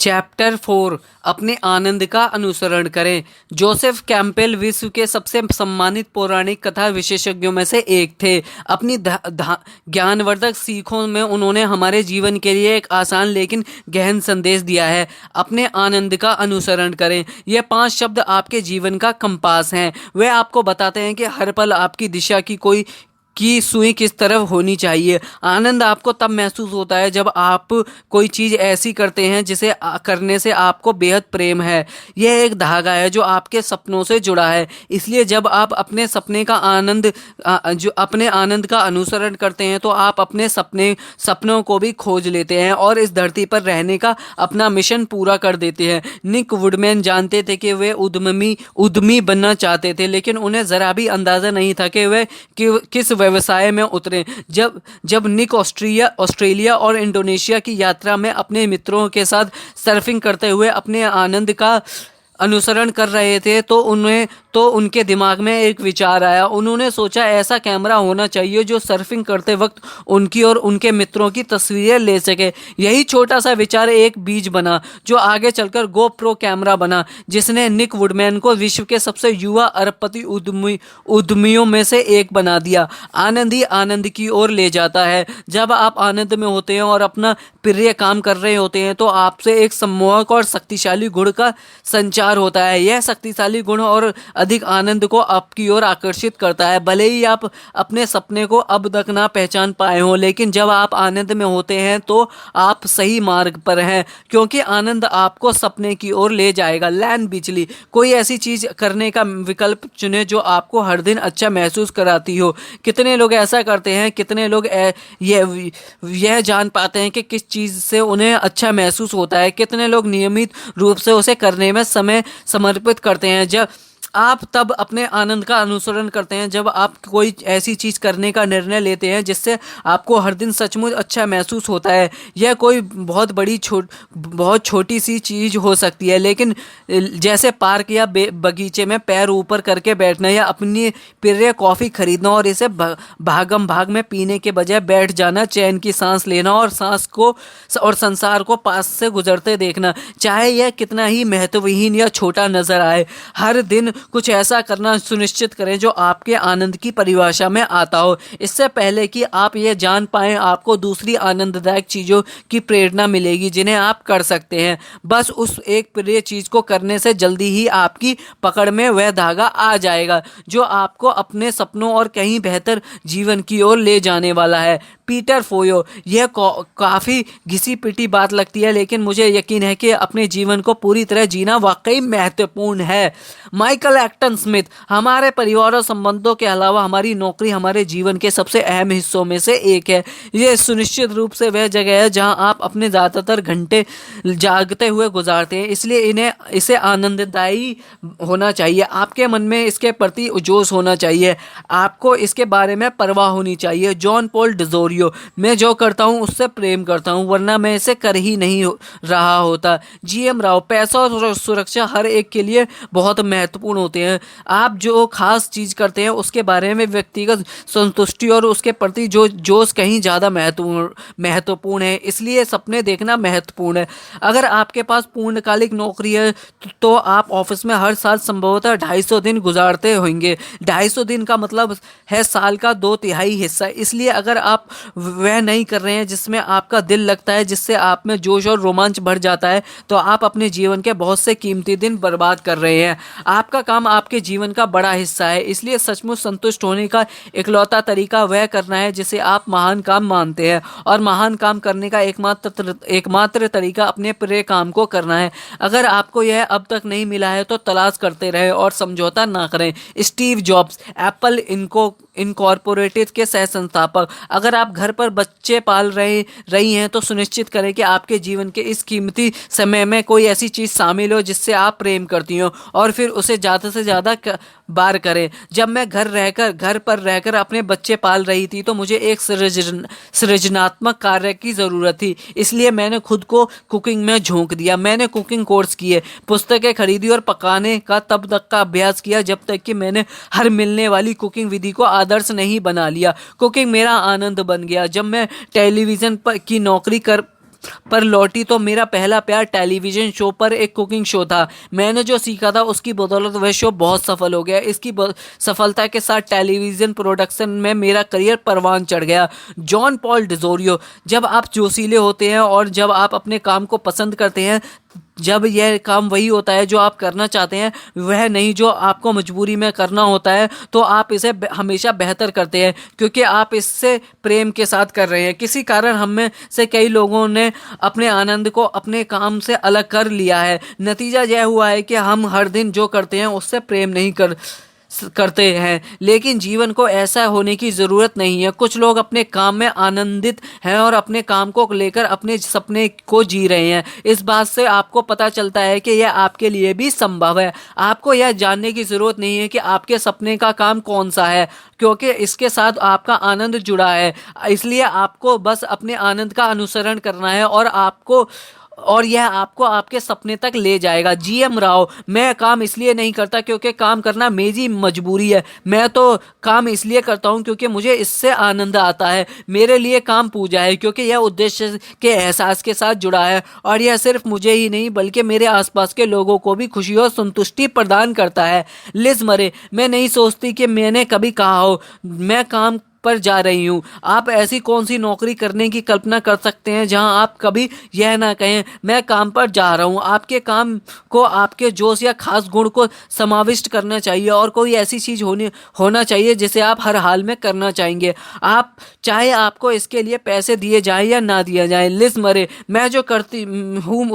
Chapter 4 अपने आनंद का अनुसरण करें। जोसेफ कैंपबेल विश्व के सबसे सम्मानित पौराणिक कथा विशेषज्ञों में से एक थे। अपनी ज्ञानवर्धक सीखों में उन्होंने हमारे जीवन के लिए एक आसान लेकिन गहन संदेश दिया है। अपने आनंद का अनुसरण करें। ये 5 शब्द आपके जीवन का कंपास हैं। वे आपको बताते हैं कि हर पल आपकी दिशा की सुई किस तरफ होनी चाहिए। आनंद आपको तब महसूस होता है जब आप कोई चीज़ ऐसी करते हैं जिसे करने से आपको बेहद प्रेम है। यह एक धागा है जो आपके सपनों से जुड़ा है। इसलिए जब आप अपने अपने आनंद का अनुसरण करते हैं तो आप अपने सपनों को भी खोज लेते हैं और इस धरती पर रहने का अपना मिशन पूरा कर देते हैं। निक वुडमैन जानते थे कि वे उद्यमी बनना चाहते थे, लेकिन उन्हें जरा भी अंदाजा नहीं था कि वे किस व्यवसाय में उतरे। जब निक ऑस्ट्रेलिया और इंडोनेशिया की यात्रा में अपने मित्रों के साथ सर्फिंग करते हुए अपने आनंद का अनुसरण कर रहे थे तो उनके दिमाग में एक विचार आया। उन्होंने सोचा ऐसा कैमरा होना चाहिए जो सर्फिंग करते वक्त उनकी और उनके मित्रों की तस्वीरें ले सके। यही छोटा सा विचार एक बीज बना जो आगे चलकर गोप्रो कैमरा बना, जिसने निक वुडमैन को विश्व के सबसे युवा अरबपति उद्यमियों में से एक बना दिया। आनंद ही आनंद की ओर ले जाता है। जब आप आनंद में होते हैं और अपना प्रिय काम कर रहे होते हैं तो आपसे एक सम्मोहक और शक्तिशाली गुण का संचार होता है। यह शक्तिशाली गुण और अधिक आनंद को आपकी ओर आकर्षित करता है। भले ही आप अपने सपने को अब तक ना पहचान पाए हों, लेकिन जब आप आनंद में होते हैं तो आप सही मार्ग पर हैं, क्योंकि आनंद आपको सपने की ओर ले जाएगा। लैन बिचली, कोई ऐसी चीज करने का विकल्प चुने जो आपको हर दिन अच्छा महसूस कराती हो। कितने लोग ऐसा करते हैं? कितने लोग यह जान पाते हैं कि किस चीज से उन्हें अच्छा महसूस होता है? कितने लोग नियमित रूप से उसे करने में समय समर्पित करते हैं? जब आप तब अपने आनंद का अनुसरण करते हैं जब आप कोई ऐसी चीज करने का निर्णय लेते हैं जिससे आपको हर दिन सचमुच अच्छा महसूस होता है। यह कोई बहुत छोटी सी चीज हो सकती है, लेकिन जैसे पार्क या बगीचे में पैर ऊपर करके बैठना या अपनी प्रिय कॉफी खरीदना और इसे भागम भाग में पीने के बजाय बैठ जाना, चैन की सांस लेना और संसार को पास से गुजरते देखना, चाहे यह कितना ही महत्वहीन या छोटा नजर आए। हर दिन कुछ ऐसा करना सुनिश्चित करें जो आपके आनंद की परिभाषा में आता हो। इससे पहले कि आप यह जान पाएं, आपको दूसरी आनंददायक चीजों की प्रेरणा मिलेगी जिन्हें आप कर सकते हैं। बस उस एक प्रिय चीज को करने से जल्दी ही आपकी पकड़ में वह धागा आ जाएगा जो आपको अपने सपनों और कहीं बेहतर जीवन की ओर ले जाने वाला है। पीटर फोयो, यह काफी घिसी पिटी बात लगती है, लेकिन मुझे यकीन है कि अपने जीवन को पूरी तरह जीना वाकई महत्वपूर्ण है। माइकल एक्टन स्मिथ, हमारे परिवार और संबंधों के अलावा हमारी नौकरी हमारे जीवन के सबसे अहम हिस्सों में से एक है। यह सुनिश्चित रूप से वह जगह है जहां आप अपने ज्यादातर घंटे जागते हुए गुजारते हैं, इसलिए इसे आनंददायी होना चाहिए। आपके मन में इसके प्रति जोश होना चाहिए, आपको इसके बारे में परवाह होनी चाहिए। जॉन पॉल डिजोरियो, मैं जो करता हूं उससे प्रेम करता हूं, वरना मैं इसे कर ही नहीं रहा होता। जीएम राव, पैसा और सुरक्षा हर एक के लिए बहुत महत्वपूर्ण होते हैं। आप जो खास चीज करते हैं उसके बारे में व्यक्तिगत संतुष्टि और उसके प्रति जो जोश कहीं ज्यादा महत्वपूर्ण है, इसलिए सपने देखना महत्वपूर्ण है। अगर आपके पास पूर्णकालिक नौकरी है तो आप ऑफिस में हर साल संभवतः 250 दिन गुजारते होंगे। 250 दिन का मतलब है साल का 2/3 हिस्सा। इसलिए अगर आप वह नहीं कर रहे हैं जिसमें आपका दिल लगता है, जिससे आप में जोश और रोमांच भर जाता है, तो आप अपने जीवन के बहुत से कीमती दिन बर्बाद कर रहे हैं। आपका काम आपके जीवन का बड़ा हिस्सा है, इसलिए सचमुच संतुष्ट होने का इकलौता तरीका वह करना है जिसे आप महान काम मानते हैं, और महान काम करने का एकमात्र तरीका अपने प्रिय काम को करना है। अगर आपको यह अब तक नहीं मिला है तो तलाश करते रहें और समझौता ना करें। स्टीव जॉब्स, एप्पल इनकॉर्पोरेटेड के सह संस्थापक, अगर आप घर पर बच्चे पाल रही हैं तो सुनिश्चित करें कि आपके जीवन के इस कीमती समय में कोई ऐसी चीज शामिल हो जिससे आप प्रेम करती हो, और फिर उसे ज्यादा से ज्यादा बार करें। जब मैं घर पर रहकर अपने बच्चे पाल रही थी तो मुझे एक सृजनात्मक कार्य की जरूरत थी, इसलिए मैंने खुद को कुकिंग में झोंक दिया। मैंने कुकिंग कोर्स किए, पुस्तकें खरीदी और पकाने का तब तक का अभ्यास किया जब तक कि मैंने हर मिलने वाली कुकिंग विधि को आदर्श नहीं बना लिया। कुकिंग मेरा आनंद बन गया। जब मैं टेलीविजन पर की नौकरी पर लौटी तो मेरा पहला प्यार टेलीविजन शो पर एक कुकिंग शो था। मैंने जो सीखा था उसकी बदौलत वह शो बहुत सफल हो गया। इसकी सफलता के साथ टेलीविजन प्रोडक्शन में मेरा करियर परवान चढ़ गया। जॉन पॉल डिजोरियो, जब आप जोशीले होते हैं और जब आप अपने काम को पसंद करते हैं, जब यह काम वही होता है जो आप करना चाहते हैं, वह नहीं जो आपको मजबूरी में करना होता है, तो आप इसे हमेशा बेहतर करते हैं क्योंकि आप इससे प्रेम के साथ कर रहे हैं। किसी कारण हम में से कई लोगों ने अपने आनंद को अपने काम से अलग कर लिया है। नतीजा यह हुआ है कि हम हर दिन जो करते हैं उससे प्रेम नहीं करते हैं। लेकिन जीवन को ऐसा होने की ज़रूरत नहीं है। कुछ लोग अपने काम में आनंदित हैं और अपने काम को लेकर अपने सपने को जी रहे हैं। इस बात से आपको पता चलता है कि यह आपके लिए भी संभव है। आपको यह जानने की ज़रूरत नहीं है कि आपके सपने का काम कौन सा है, क्योंकि इसके साथ आपका आनंद जुड़ा है। इसलिए आपको बस अपने आनंद का अनुसरण करना है और यह आपको आपके सपने तक ले जाएगा। जीएम राव, मैं काम इसलिए नहीं करता क्योंकि काम करना मेरी मजबूरी है। मैं तो काम इसलिए करता हूं क्योंकि मुझे इससे आनंद आता है। मेरे लिए काम पूजा है क्योंकि यह उद्देश्य के एहसास के साथ जुड़ा है और यह सिर्फ मुझे ही नहीं बल्कि मेरे आसपास के लोगों को भी खुशी और संतुष्टि प्रदान करता है। लिज मरे, मैं नहीं सोचती कि मैंने कभी कहा हो मैं काम पर जा रही हूँ। आप ऐसी कौन सी नौकरी करने की कल्पना कर सकते हैं जहां आप कभी यह ना कहें मैं काम पर जा रहा हूँ। आपके काम को आपके जोश या खास गुण को समाविष्ट करना चाहिए और कोई ऐसी चीज होना चाहिए जिसे आप हर हाल में करना चाहेंगे, आप चाहे आपको इसके लिए पैसे दिए जाए या ना दिया जाए। लिज मरे, मैं जो करती हूँ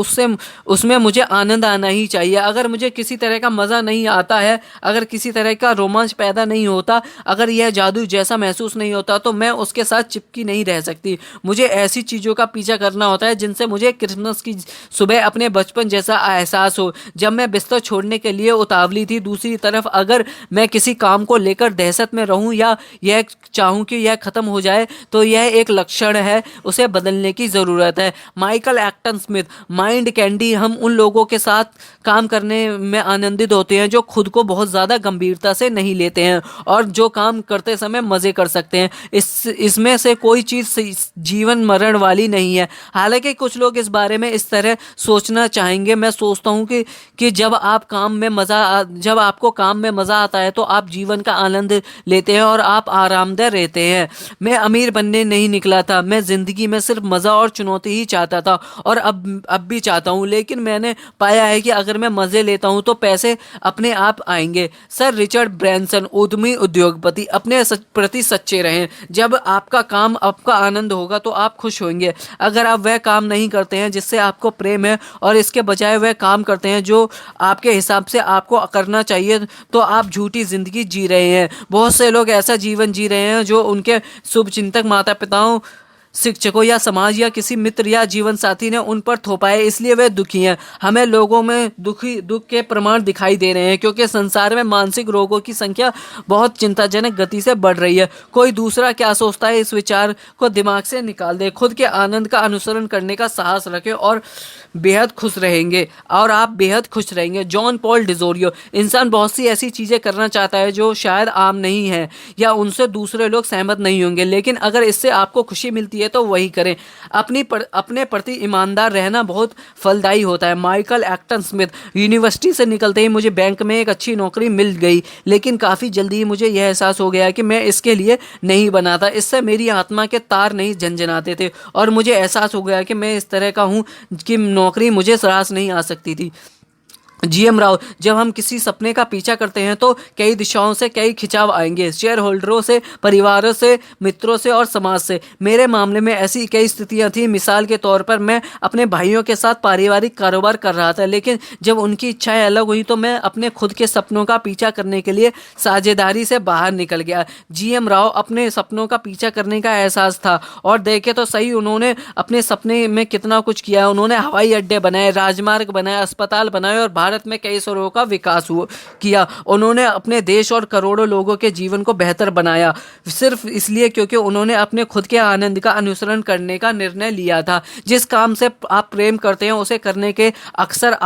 उसमें मुझे आनंद आना ही चाहिए। अगर मुझे किसी तरह का मजा नहीं आता है, अगर किसी तरह का रोमांच पैदा नहीं होता, अगर यह जादू जैसा महसूस नहीं होता, तो मैं उसके साथ चिपकी नहीं रह सकती। मुझे ऐसी चीजों का पीछा करना होता है जिनसे मुझे क्रिसमस की सुबह अपने बचपन जैसा एहसास हो जब मैं बिस्तर छोड़ने के लिए उतावली थी। दूसरी तरफ अगर मैं किसी काम को लेकर दहशत में रहूं या यह चाहूं कि यह खत्म हो जाए, तो यह एक लक्षण है, उसे बदलने की जरूरत है। Michael Acton Smith, Mind Candy, हम उन लोगों के साथ काम करने में आनंदित होते हैं जो खुद को बहुत ज्यादा गंभीरता से नहीं लेते हैं और जो काम करते समय मजे कर सकते हैं। इसमें से कोई चीज जीवन मरण वाली नहीं है। हालांकि कुछ लोग इस बारे में इस तरह सोचना चाहेंगे। मैं सोचता हूं कि जब आपको काम में मजा आता है तो आप जीवन का आनंद लेते हैं और आप आरामदायक रहते हैं। मैं अमीर बनने नहीं निकला था, मैं जिंदगी में सिर्फ मजा और चुनौती ही चाहता था और अब भी चाहता हूं। लेकिन मैंने पाया है कि अगर मैं मजे लेता हूं तो पैसे अपने आप आएंगे। सर रिचर्ड ब्रैंसन, उद्यमी उद्योगपति, अपने प्रति सच्चे रहें। जब आपका काम आपका आनंद होगा तो आप खुश होंगे। अगर आप वह काम नहीं करते हैं जिससे आपको प्रेम है और इसके बजाय वह काम करते हैं जो आपके हिसाब से आपको करना चाहिए, तो आप झूठी जिंदगी जी रहे हैं। बहुत से लोग ऐसा जीवन जी रहे हैं जो उनके शुभचिंतक माता पिताओं, शिक्षकों या समाज या किसी मित्र या जीवन साथी ने उन पर थोपा है, इसलिए वे दुखी हैं। हमें लोगों में दुख के प्रमाण दिखाई दे रहे हैं क्योंकि संसार में मानसिक रोगों की संख्या बहुत चिंताजनक गति से बढ़ रही है। कोई दूसरा क्या सोचता है इस विचार को दिमाग से निकाल दे। खुद के आनंद का अनुसरण करने का साहस रखें और बेहद खुश रहेंगे और आप बेहद खुश रहेंगे। जॉन पॉल डिजोरियो, इंसान बहुत सी ऐसी चीजें करना चाहता है जो शायद आम नहीं है या उनसे दूसरे लोग सहमत नहीं होंगे, लेकिन अगर इससे आपको खुशी मिलती है तो वही करें। अपने प्रति ईमानदार रहना बहुत फलदायी होता है। माइकल एक्टन स्मिथ, यूनिवर्सिटी से निकलते ही मुझे बैंक में एक अच्छी नौकरी मिल गई, लेकिन काफी जल्दी ही मुझे यह एहसास हो गया कि मैं इसके लिए नहीं बना था। इससे मेरी आत्मा के तार नहीं झंझनाते थे और मुझे एहसास हो गया कि मैं इस तरह का हूं कि नौकरी मुझे सरास नहीं आ सकती थी। जीएम राव, जब हम किसी सपने का पीछा करते हैं तो कई दिशाओं से कई खिंचाव आएंगे, शेयर होल्डरों से, परिवारों से, मित्रों से और समाज से। मेरे मामले में ऐसी कई स्थितियां थी। मिसाल के तौर पर मैं अपने भाइयों के साथ पारिवारिक कारोबार कर रहा था, लेकिन जब उनकी इच्छाएं अलग हुई तो मैं अपने खुद के सपनों का पीछा करने के लिए साझेदारी से बाहर निकल गया। जीएम राव, अपने सपनों का पीछा करने का एहसास था और देखे तो सही उन्होंने अपने सपने में कितना कुछ किया। उन्होंने हवाई अड्डे बनाए, राजमार्ग बनाए, अस्पताल बनाए और भारत में कई शहरों का विकास किया। उन्होंने अपने देश और करोड़ों लोगों के जीवन को बेहतर बनाया, सिर्फ इसलिए क्योंकि उन्होंने अपने खुद के आनंद का अनुसरण करने का निर्णय लिया था। जिस काम से आप प्रेम करते हैं उसे करने के अक्सर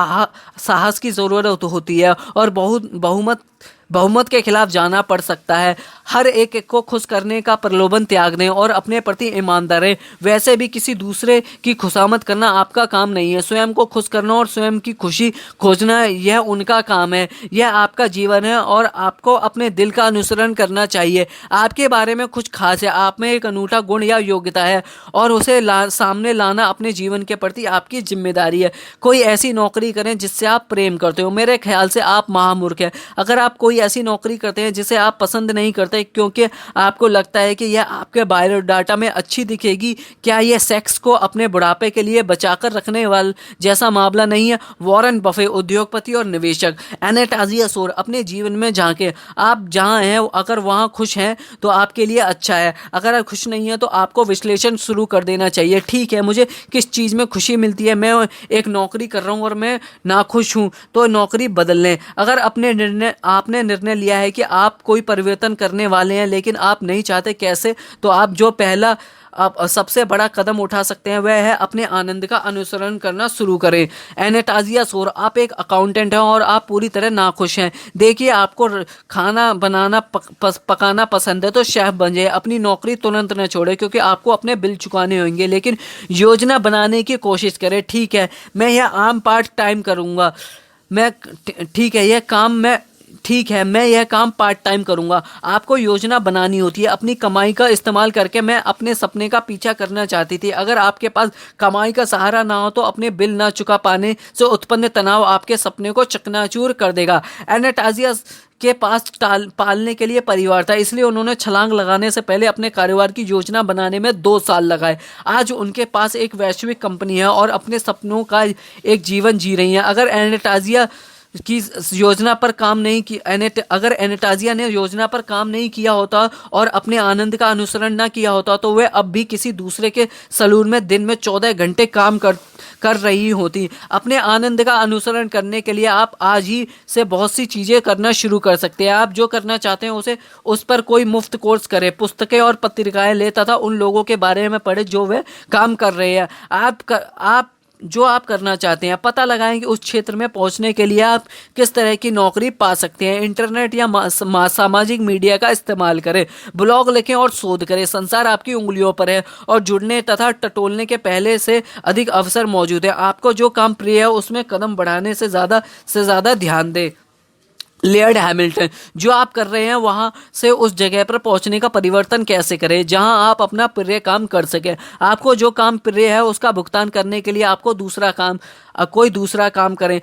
साहस की जरूरत होती है और बहुमत बहुमत के खिलाफ जाना पड़ सकता है। हर एक को खुश करने का प्रलोभन त्याग दें और अपने प्रति ईमानदार रहें। वैसे भी किसी दूसरे की खुशामद करना आपका काम नहीं है। स्वयं को खुश करना और स्वयं की खुशी खोजना यह उनका काम है। यह आपका जीवन है और आपको अपने दिल का अनुसरण करना चाहिए। आपके बारे में कुछ खास है, आप में एक अनूठा गुण या योग्यता है और उसे सामने लाना अपने जीवन के प्रति आपकी जिम्मेदारी है। कोई ऐसी नौकरी करें जिससे आप प्रेम करते हो। मेरे ख्याल से आप महामूर्ख हैं अगर आप कोई ऐसी नौकरी करते हैं जिसे आप पसंद नहीं करते क्योंकि आपको लगता है कि यह आपके बायोडाटा में अच्छी दिखेगी। क्या यह सेक्स को अपने बुढ़ापे के लिए बचाकर रखने वाला जैसा मामला नहीं है? वॉरेन बफे, उद्योगपति और निवेशक। एनास्टासिया सोर, अपने जीवन में झांके। आप जहां हैं अगर वहां खुश हैं तो आपके लिए अच्छा है, अगर आप खुश नहीं है तो आपको विश्लेषण शुरू कर देना चाहिए। ठीक है, मुझे किस चीज़ में खुशी मिलती है? मैं एक नौकरी कर रहा हूँ और मैं नाखुश हूँ तो नौकरी बदल लें। अगर आपने निर्णय लिया है कि आप कोई परिवर्तन करने वाले हैं लेकिन आप नहीं चाहते कैसे, तो आप जो पहला आप सबसे बड़ा कदम उठा सकते हैं वह है अपने आनंद का अनुसरण करना शुरू करें। एनास्टासिया सोर, आप एक अकाउंटेंट हैं और आप पूरी तरह नाखुश हैं। देखिए, आपको खाना बनाना पकाना पसंद है तो शेफ बन जाए। अपनी नौकरी तुरंत न छोड़े क्योंकि आपको अपने बिल चुकाने होंगे, लेकिन योजना बनाने की कोशिश करें। ठीक है, मैं यह आम पार्ट टाइम करूँगा। मैं यह काम पार्ट टाइम करूंगा। आपको योजना बनानी होती है। अपनी कमाई का इस्तेमाल करके मैं अपने सपने का पीछा करना चाहती थी। अगर आपके पास कमाई का सहारा ना हो तो अपने बिल ना चुका पाने से उत्पन्न तनाव आपके सपने को चकनाचूर कर देगा। एनास्टासिया के पास पालने के लिए परिवार था, इसलिए उन्होंने छलांग लगाने से पहले अपने कारोबार की योजना बनाने में 2 साल लगाए। आज उनके पास एक वैश्विक कंपनी है और अपने सपनों का एक जीवन जी रही हैं। अगर एनास्टासिया ने योजना पर काम नहीं किया होता और अपने आनंद का अनुसरण ना किया होता तो वह अब भी किसी दूसरे के सलून में दिन में 14 घंटे काम कर रही होती। अपने आनंद का अनुसरण करने के लिए आप आज ही से बहुत सी चीजें करना शुरू कर सकते हैं। आप जो करना चाहते हैं उस पर कोई मुफ्त कोर्स करें, पुस्तकें और पत्रिकाएं ले तथा उन लोगों के बारे में पढ़े जो वे काम कर रहे हैं। आप करना चाहते हैं, पता लगाएं कि उस क्षेत्र में पहुंचने के लिए आप किस तरह की नौकरी पा सकते हैं। इंटरनेट या सामाजिक मीडिया का इस्तेमाल करें, ब्लॉग लिखें और शोध करें। संसार आपकी उंगलियों पर है और जुड़ने तथा टटोलने के पहले से अधिक अवसर मौजूद है। आपको जो काम प्रिय है उसमें कदम बढ़ाने से ज़्यादा ध्यान दें। लेयर्ड हैमिल्टन, जो आप कर रहे हैं वहां से उस जगह पर पहुंचने का परिवर्तन कैसे करें जहां आप अपना प्रिय काम कर सकें। आपको जो काम प्रिय है उसका भुगतान करने के लिए आपको कोई दूसरा काम करें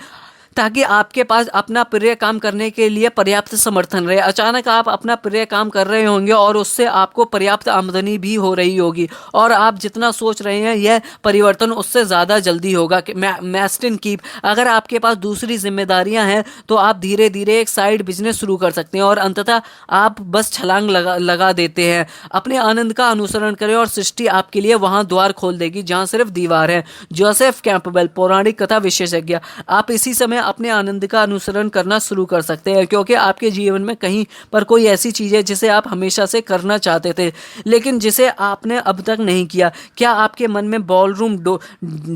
ताकि आपके पास अपना प्रिय काम करने के लिए पर्याप्त समर्थन रहे। अचानक आप अपना प्रिय काम कर रहे होंगे और उससे आपको पर्याप्त आमदनी भी हो रही होगी और आप जितना सोच रहे हैं यह परिवर्तन उससे ज़्यादा जल्दी होगा। मैस्टिन कीप, अगर आपके पास दूसरी जिम्मेदारियां हैं तो आप धीरे धीरे एक साइड बिजनेस शुरू कर सकते हैं और अंततः आप बस छलांग लगा देते हैं। अपने आनंद का अनुसरण करें और सृष्टि आपके लिए वहां द्वार खोल देगी जहां सिर्फ दीवार है। जोसेफ कैंपबेल, पौराणिक कथा विशेषज्ञ, आप इसी समय अपने आनंद का अनुसरण करना शुरू कर सकते हैं क्योंकि आपके जीवन में कहीं पर कोई ऐसी चीज है जिसे आप हमेशा से करना चाहते थे लेकिन जिसे आपने अब तक नहीं किया। क्या आपके मन में बॉलरूम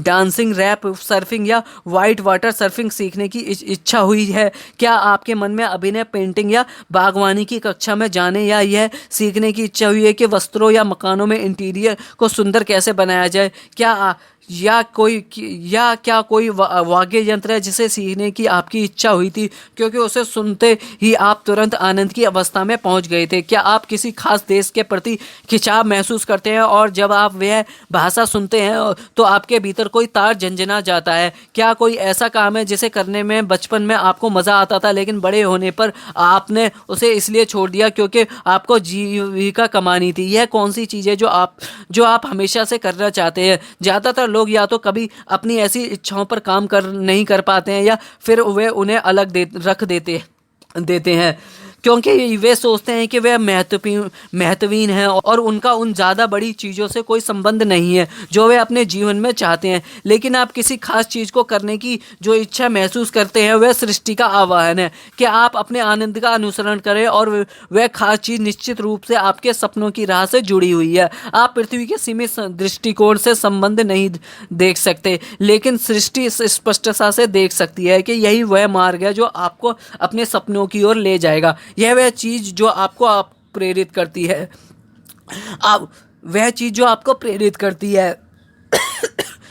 डांसिंग, रैप, सर्फिंग या वाइट वाटर सर्फिंग सीखने की इच्छा हुई है? क्या आपके मन में अभिनय, पेंटिंग या बागवानी की कक्षा में जाने या यह सीखने की इच्छा हुई है कि वस्त्रों या मकानों में इंटीरियर को सुंदर कैसे बनाया जाए? क्या कोई वाद्य यंत्र है जिसे सीखने की आपकी इच्छा हुई थी क्योंकि उसे सुनते ही आप तुरंत आनंद की अवस्था में पहुंच गए थे? क्या आप किसी खास देश के प्रति खिंचाव महसूस करते हैं और जब आप वह भाषा सुनते हैं तो आपके भीतर कोई तार झंझना जाता है? क्या कोई ऐसा काम है जिसे करने में बचपन में आपको मजा आता था लेकिन बड़े होने पर आपने उसे इसलिए छोड़ दिया क्योंकि आपको जीविका कमानी थी? यह कौन सी चीज़ है जो आप हमेशा से करना चाहते हैं? ज़्यादातर लोग या तो कभी अपनी ऐसी इच्छाओं पर नहीं कर पाते हैं या फिर वे उन्हें अलग रख देते हैं। क्योंकि वे सोचते हैं कि वे महत्वहीन हैं और उनका उन ज़्यादा बड़ी चीज़ों से कोई संबंध नहीं है जो वे अपने जीवन में चाहते हैं। लेकिन आप किसी खास चीज़ को करने की जो इच्छा महसूस करते हैं वह सृष्टि का आह्वान है कि आप अपने आनंद का अनुसरण करें, और वह खास चीज़ निश्चित रूप से आपके सपनों की राह से जुड़ी हुई है। आप पृथ्वी के सीमित दृष्टिकोण से संबंध नहीं देख सकते, लेकिन सृष्टि स्पष्टता से देख सकती है कि यही वह मार्ग है जो आपको अपने सपनों की ओर ले जाएगा। यह वह चीज़ जो आपको प्रेरित करती है। आप वह चीज़ जो आपको प्रेरित करती है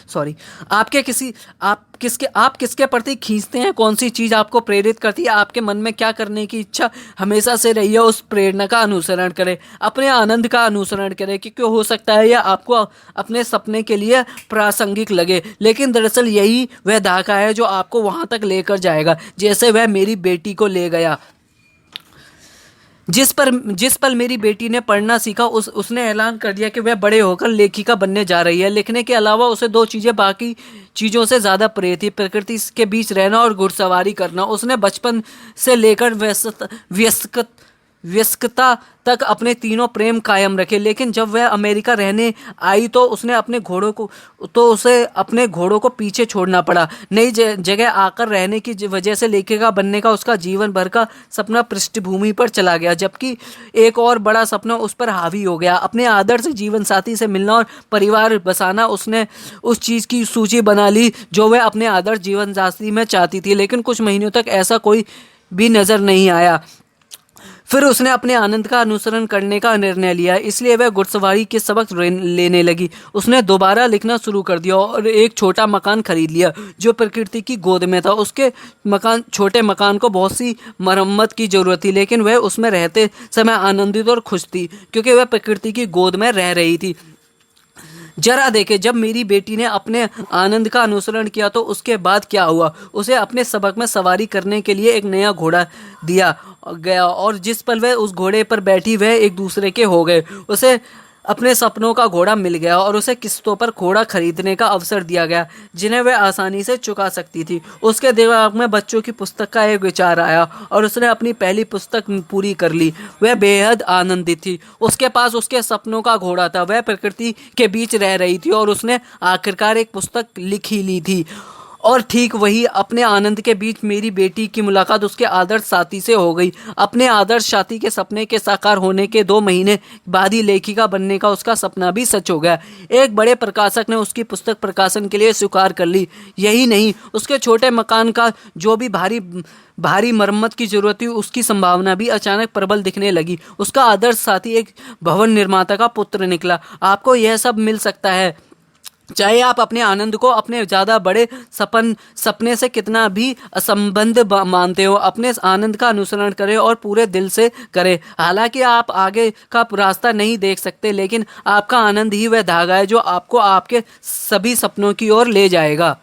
सॉरी आप किसके प्रति खींचते हैं, कौन सी चीज़ आपको प्रेरित करती है, आपके मन में क्या करने की इच्छा हमेशा से रही है, उस प्रेरणा का अनुसरण करें, अपने आनंद का अनुसरण करें। क्योंकि हो सकता है यह आपको अपने सपने के लिए प्रासंगिक लगे, लेकिन दरअसल यही वह धागा है जो आपको वहाँ तक लेकर जाएगा, जैसे वह मेरी बेटी को ले गया। जिस पल मेरी बेटी ने पढ़ना सीखा उसने ऐलान कर दिया कि वह बड़े होकर लेखिका बनने जा रही है। लिखने के अलावा उसे दो चीज़ें बाकी चीज़ों से ज़्यादा प्रिय थी, प्रकृति के बीच रहना और घुड़सवारी करना। उसने बचपन से लेकर वयस्कता तक अपने तीनों प्रेम कायम रखे, लेकिन जब वह अमेरिका रहने आई तो उसे अपने घोड़ों को पीछे छोड़ना पड़ा। नई जगह आकर रहने की वजह से लेखिका बनने का उसका जीवन भर का सपना पृष्ठभूमि पर चला गया, जबकि एक और बड़ा सपना उस पर हावी हो गया, अपने आदर्श जीवन साथी से मिलना और परिवार बसाना। उसने उस चीज़ की सूची बना ली जो वह अपने आदर्श जीवन साथी में चाहती थी, लेकिन कुछ महीनों तक ऐसा कोई भी नजर नहीं आया। फिर उसने अपने आनंद का अनुसरण करने का निर्णय लिया, इसलिए वह घुड़सवारी के सबक लेने लगी। उसने दोबारा लिखना शुरू कर दिया और एक छोटा मकान खरीद लिया जो प्रकृति की गोद में था। उसके छोटे मकान को बहुत सी मरम्मत की जरूरत थी, लेकिन वह उसमें रहते समय आनंदित और खुश थी क्योंकि वह प्रकृति की गोद में रह रही थी। जरा देखे, जब मेरी बेटी ने अपने आनंद का अनुसरण किया तो उसके बाद क्या हुआ। उसे अपने सबक में सवारी करने के लिए एक नया घोड़ा दिया गया, और जिस पल वह उस घोड़े पर बैठी वह एक दूसरे के हो गए। उसे अपने सपनों का घोड़ा मिल गया और उसे किस्तों पर घोड़ा खरीदने का अवसर दिया गया जिन्हें वह आसानी से चुका सकती थी। उसके दिमाग में बच्चों की पुस्तक का एक विचार आया और उसने अपनी पहली पुस्तक पूरी कर ली। वह बेहद आनंदित थी। उसके पास उसके सपनों का घोड़ा था, वह प्रकृति के बीच रह रही थी और उसने आखिरकार एक पुस्तक लिख ही ली थी। और ठीक वही अपने आनंद के बीच मेरी बेटी की मुलाकात उसके आदर्श साथी से हो गई। अपने आदर्श साथी के सपने के साकार होने के 2 महीने बाद ही लेखिका बनने का उसका सपना भी सच हो गया। एक बड़े प्रकाशक ने उसकी पुस्तक प्रकाशन के लिए स्वीकार कर ली। यही नहीं, उसके छोटे मकान का जो भी भारी मरम्मत की जरूरत थी उसकी संभावना भी अचानक प्रबल दिखने लगी। उसका आदर्श साथी एक भवन निर्माता का पुत्र निकला। आपको यह सब मिल सकता है, चाहे आप अपने आनंद को अपने ज़्यादा बड़े सपने से कितना भी असंबंध मानते हो। अपने आनंद का अनुसरण करें और पूरे दिल से करें। हालांकि आप आगे का रास्ता नहीं देख सकते, लेकिन आपका आनंद ही वह धागा है जो आपको आपके सभी सपनों की ओर ले जाएगा।